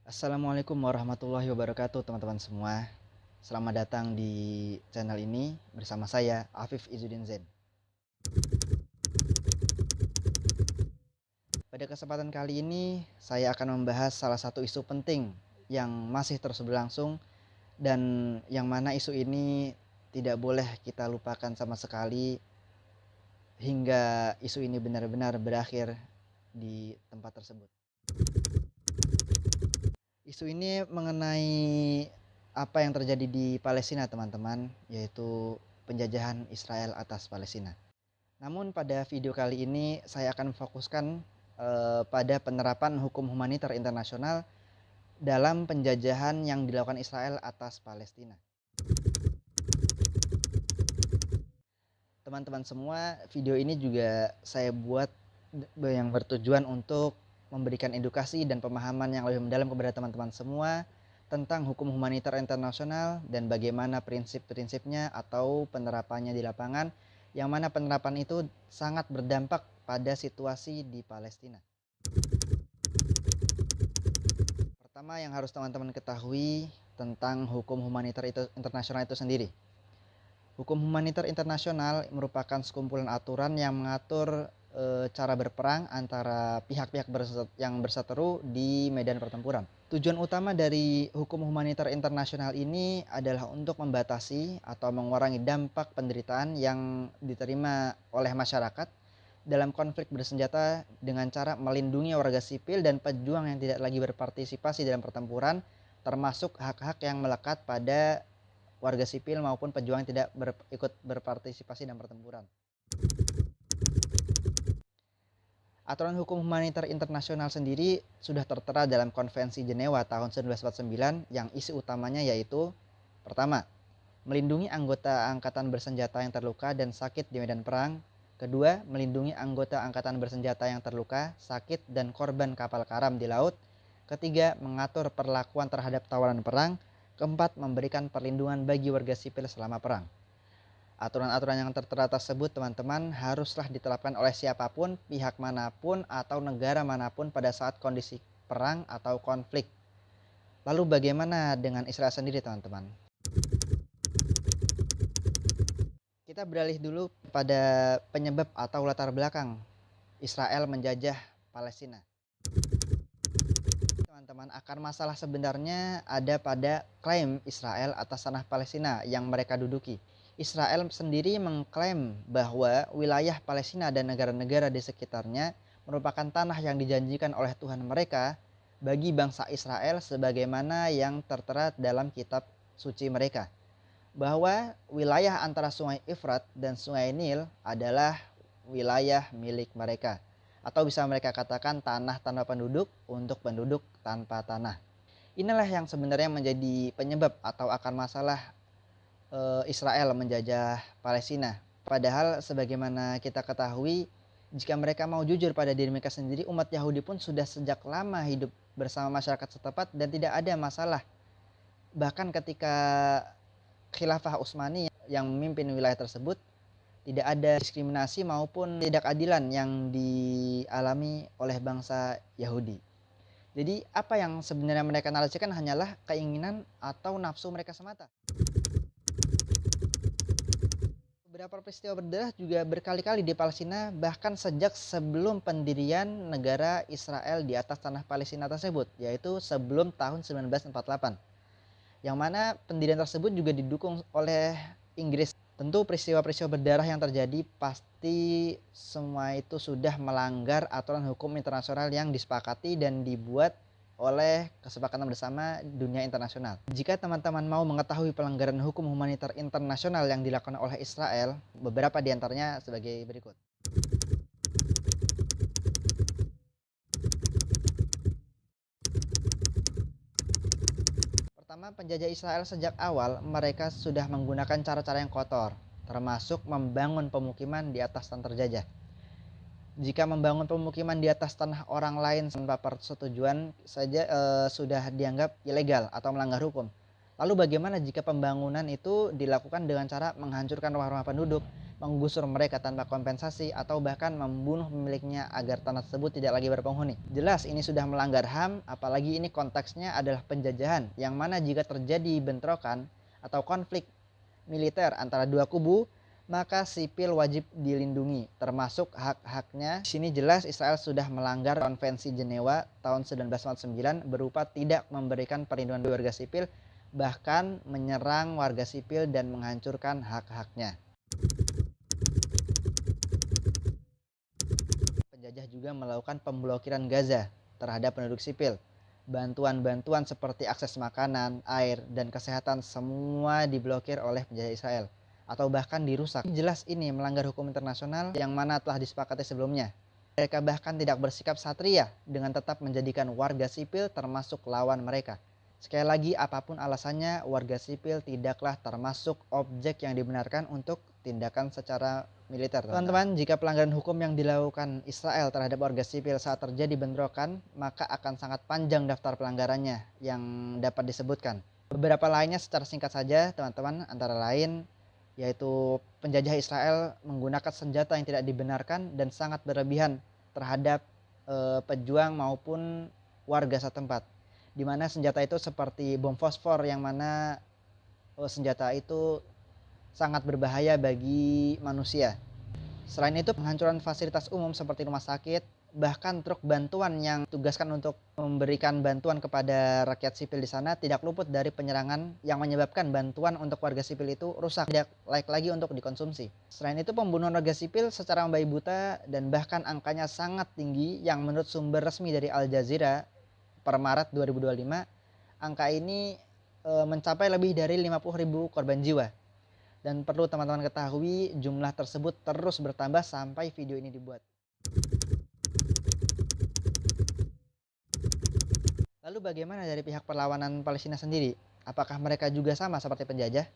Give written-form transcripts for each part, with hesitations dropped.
Assalamualaikum warahmatullahi wabarakatuh teman-teman semua. Selamat datang di channel ini bersama saya Afif Izzuddin Zain. Pada kesempatan kali ini saya akan membahas salah satu isu penting yang masih terus berlangsung dan yang mana isu ini tidak boleh kita lupakan sama sekali hingga isu ini benar-benar berakhir di tempat tersebut. Isu ini mengenai apa yang terjadi di Palestina, teman-teman, yaitu penjajahan Israel atas Palestina. Namun pada video kali ini saya akan fokuskan pada penerapan hukum humanitar internasional dalam penjajahan yang dilakukan Israel atas Palestina. Teman-teman semua, video ini juga saya buat yang bertujuan untuk memberikan edukasi dan pemahaman yang lebih mendalam kepada teman-teman semua tentang hukum humanitar internasional dan bagaimana prinsip-prinsipnya atau penerapannya di lapangan, yang mana penerapan itu sangat berdampak pada situasi di Palestina. Pertama yang harus teman-teman ketahui tentang hukum humanitar internasional itu sendiri. Hukum humanitar internasional merupakan sekumpulan aturan yang mengatur cara berperang antara pihak-pihak yang berseteru di medan pertempuran. Tujuan utama dari hukum humanitar internasional ini adalah untuk membatasi atau mengurangi dampak penderitaan yang diterima oleh masyarakat dalam konflik bersenjata dengan cara melindungi warga sipil dan pejuang yang tidak lagi berpartisipasi dalam pertempuran, termasuk hak-hak yang melekat pada warga sipil maupun pejuang yang tidak ikut berpartisipasi dalam pertempuran. Aturan hukum humanitar internasional sendiri sudah tertera dalam Konvensi Jenewa tahun 1949 yang isi utamanya yaitu: pertama, melindungi anggota angkatan bersenjata yang terluka dan sakit di medan perang. Kedua, melindungi anggota angkatan bersenjata yang terluka, sakit, dan korban kapal karam di laut. Ketiga, mengatur perlakuan terhadap tawanan perang. Keempat, memberikan perlindungan bagi warga sipil selama perang. Aturan-aturan yang tertera tersebut, teman-teman, haruslah diterapkan oleh siapapun, pihak manapun, atau negara manapun pada saat kondisi perang atau konflik. Lalu bagaimana dengan Israel sendiri, teman-teman? Kita beralih dulu pada penyebab atau latar belakang Israel menjajah Palestina. Teman-teman, akar masalah sebenarnya ada pada klaim Israel atas tanah Palestina yang mereka duduki. Israel sendiri mengklaim bahwa wilayah Palestina dan negara-negara di sekitarnya merupakan tanah yang dijanjikan oleh Tuhan mereka bagi bangsa Israel sebagaimana yang tertera dalam kitab suci mereka, bahwa wilayah antara sungai Efrat dan sungai Nil adalah wilayah milik mereka, atau bisa mereka katakan tanah tanpa penduduk untuk penduduk tanpa tanah. Inilah yang sebenarnya menjadi penyebab atau akar masalah Israel menjajah Palestina. Padahal sebagaimana kita ketahui, jika mereka mau jujur pada diri mereka sendiri, umat Yahudi pun sudah sejak lama hidup bersama masyarakat setempat dan tidak ada masalah. Bahkan ketika Khilafah Utsmani yang memimpin wilayah tersebut, tidak ada diskriminasi maupun ketidakadilan yang dialami oleh bangsa Yahudi. Jadi apa yang sebenarnya mereka narasikan hanyalah keinginan atau nafsu mereka semata. Beberapa peristiwa berdarah juga berkali-kali di Palestina, bahkan sejak sebelum pendirian negara Israel di atas tanah Palestina tersebut, yaitu sebelum tahun 1948. Yang mana pendirian tersebut juga didukung oleh Inggris. Tentu peristiwa-peristiwa berdarah yang terjadi pasti semua itu sudah melanggar aturan hukum internasional yang disepakati dan dibuat oleh kesepakatan bersama dunia internasional. Jika teman-teman mau mengetahui pelanggaran hukum humanitar internasional yang dilakukan oleh Israel, beberapa diantaranya sebagai berikut. Pertama, penjajah Israel sejak awal mereka sudah menggunakan cara-cara yang kotor, termasuk membangun pemukiman di atas tanah terjajah. Jika membangun pemukiman di atas tanah orang lain tanpa persetujuan saja sudah dianggap ilegal atau melanggar hukum. Lalu bagaimana jika pembangunan itu dilakukan dengan cara menghancurkan rumah-rumah penduduk menggusur mereka tanpa kompensasi, atau bahkan membunuh pemiliknya agar tanah tersebut tidak lagi berpenghuni. Jelas ini sudah melanggar HAM, apalagi ini konteksnya adalah penjajahan, yang mana jika terjadi bentrokan atau konflik militer antara dua kubu, maka sipil wajib dilindungi, termasuk hak-haknya. Di sini jelas Israel sudah melanggar Konvensi Jenewa tahun 1949 berupa tidak memberikan perlindungan bagi warga sipil, bahkan menyerang warga sipil dan menghancurkan hak-haknya. Penjajah juga melakukan pemblokiran Gaza terhadap penduduk sipil. Bantuan-bantuan seperti akses makanan, air, dan kesehatan semua diblokir oleh penjajah Israel atau bahkan dirusak. Jelas ini melanggar hukum internasional yang mana telah disepakati sebelumnya. Mereka bahkan tidak bersikap satria dengan tetap menjadikan warga sipil termasuk lawan mereka. Sekali lagi, apapun alasannya, warga sipil tidaklah termasuk objek yang dibenarkan untuk tindakan secara militer. Teman-teman, jika pelanggaran hukum yang dilakukan Israel terhadap warga sipil saat terjadi bentrokan, maka akan sangat panjang daftar pelanggarannya yang dapat disebutkan. Beberapa lainnya secara singkat saja, teman-teman, antara lain yaitu penjajah Israel menggunakan senjata yang tidak dibenarkan dan sangat berlebihan terhadap pejuang maupun warga setempat, di mana senjata itu seperti bom fosfor yang mana senjata itu sangat berbahaya bagi manusia. Selain itu, penghancuran fasilitas umum seperti rumah sakit, bahkan truk bantuan yang tugaskan untuk memberikan bantuan kepada rakyat sipil di sana tidak luput dari penyerangan yang menyebabkan bantuan untuk warga sipil itu rusak, tidak layak lagi untuk dikonsumsi. Selain itu, pembunuhan warga sipil secara membabi buta dan bahkan angkanya sangat tinggi yang menurut sumber resmi dari Al Jazeera per Maret 2025, angka ini mencapai lebih dari 50.000 korban jiwa. Dan perlu teman-teman ketahui, jumlah tersebut terus bertambah sampai video ini dibuat. Lalu bagaimana dari pihak perlawanan Palestina sendiri? Apakah mereka juga sama seperti penjajah,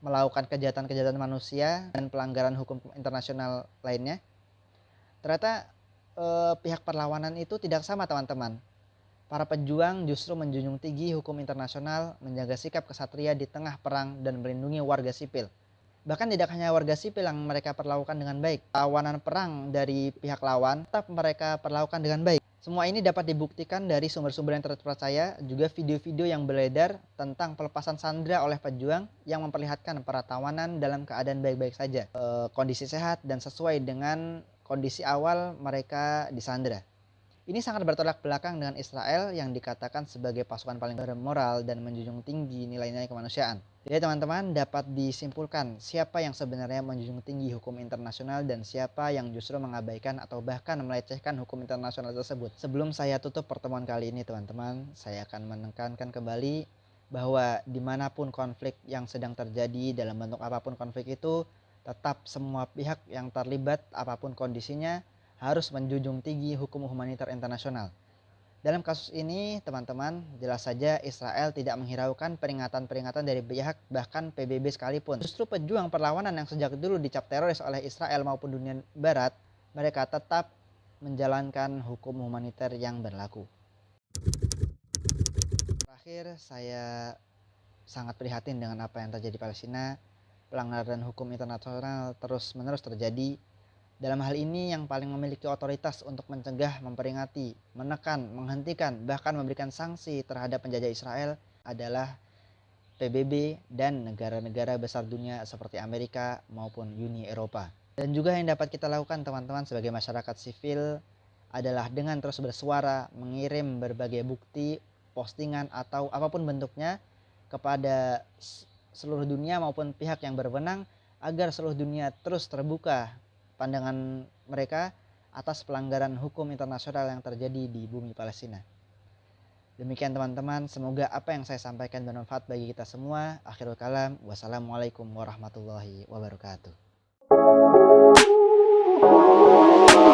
melakukan kejahatan-kejahatan manusia dan pelanggaran hukum internasional lainnya? Ternyata pihak perlawanan itu tidak sama, teman-teman. Para pejuang justru menjunjung tinggi hukum internasional, menjaga sikap kesatria di tengah perang dan melindungi warga sipil. Bahkan tidak hanya warga sipil yang mereka perlakukan dengan baik, tawanan perang dari pihak lawan tetap mereka perlakukan dengan baik. Semua ini dapat dibuktikan dari sumber-sumber yang terpercaya, juga video-video yang beredar tentang pelepasan sandera oleh pejuang yang memperlihatkan para tawanan dalam keadaan baik-baik saja, kondisi sehat dan sesuai dengan kondisi awal mereka disandera. Ini sangat bertolak belakang dengan Israel yang dikatakan sebagai pasukan paling bermoral dan menjunjung tinggi nilai-nilai kemanusiaan. Jadi teman-teman, dapat disimpulkan siapa yang sebenarnya menjunjung tinggi hukum internasional dan siapa yang justru mengabaikan atau bahkan melecehkan hukum internasional tersebut. Sebelum saya tutup pertemuan kali ini, teman-teman, saya akan menekankan kembali bahwa dimanapun konflik yang sedang terjadi, dalam bentuk apapun konflik itu, tetap semua pihak yang terlibat apapun kondisinya harus menjunjung tinggi hukum humaniter internasional. Dalam kasus ini, teman-teman, jelas saja Israel tidak menghiraukan peringatan-peringatan dari pihak bahkan PBB sekalipun. Justru pejuang perlawanan yang sejak dulu dicap teroris oleh Israel maupun dunia barat, mereka tetap menjalankan hukum humaniter yang berlaku. Terakhir, saya sangat prihatin dengan apa yang terjadi di Palestina. Pelanggaran hukum internasional terus-menerus terjadi. Dalam hal ini yang paling memiliki otoritas untuk mencegah, memperingati, menekan, menghentikan, bahkan memberikan sanksi terhadap penjajah Israel adalah PBB dan negara-negara besar dunia seperti Amerika maupun Uni Eropa. Dan juga yang dapat kita lakukan, teman-teman, sebagai masyarakat sipil adalah dengan terus bersuara, mengirim berbagai bukti, postingan atau apapun bentuknya kepada seluruh dunia maupun pihak yang berwenang agar seluruh dunia terus terbuka pandangan mereka atas pelanggaran hukum internasional yang terjadi di bumi Palestina. Demikian teman-teman, semoga apa yang saya sampaikan bermanfaat bagi kita semua. Akhirul kalam, wassalamualaikum warahmatullahi wabarakatuh.